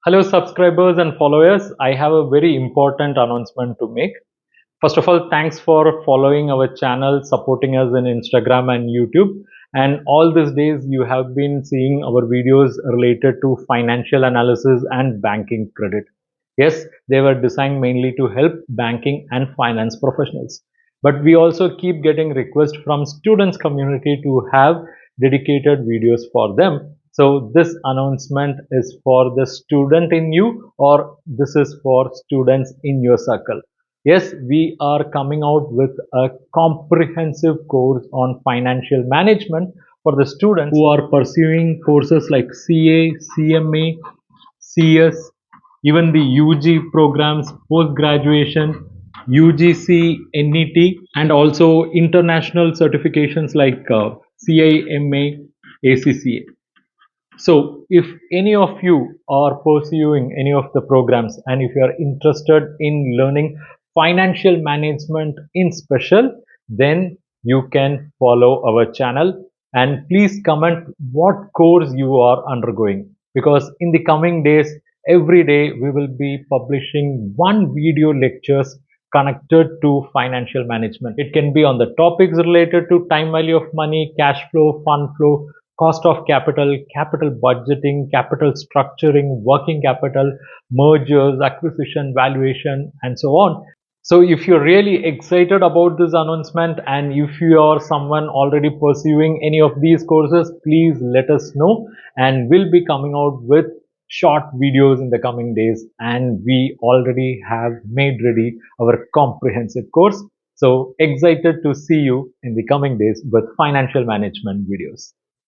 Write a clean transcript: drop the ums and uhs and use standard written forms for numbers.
Hello, subscribers and followers. I have a very important announcement to make. First of all, thanks for following our channel, supporting us in Instagram and YouTube. And all these days, you have been seeing our videos related to financial analysis and banking credit. Yes, they were designed mainly to help banking and finance professionals. But we also keep getting requests from students community to have dedicated videos for them. So this announcement is for the student in you, or this is for students in your circle. Yes, we are coming out with a comprehensive course on financial management for the students who are pursuing courses like CA, CMA, CS, even the UG programs, post graduation, UGC, NET, and also international certifications like CIMA, ACCA. So, if any of you are pursuing any of the programs and if you are interested in learning financial management in special, then you can follow our channel and please comment what course you are undergoing, because in the coming days, every day we will be publishing one video lectures connected to financial management. It can be on the topics related to time value of money, cash flow, fund flow, cost of capital, capital budgeting, capital structuring, working capital, mergers, acquisition, valuation, and so on. So if you're really excited about this announcement and if you are someone already pursuing any of these courses, please let us know and we'll be coming out with short videos in the coming days, and we already have made ready our comprehensive course. So excited to see you in the coming days with financial management videos.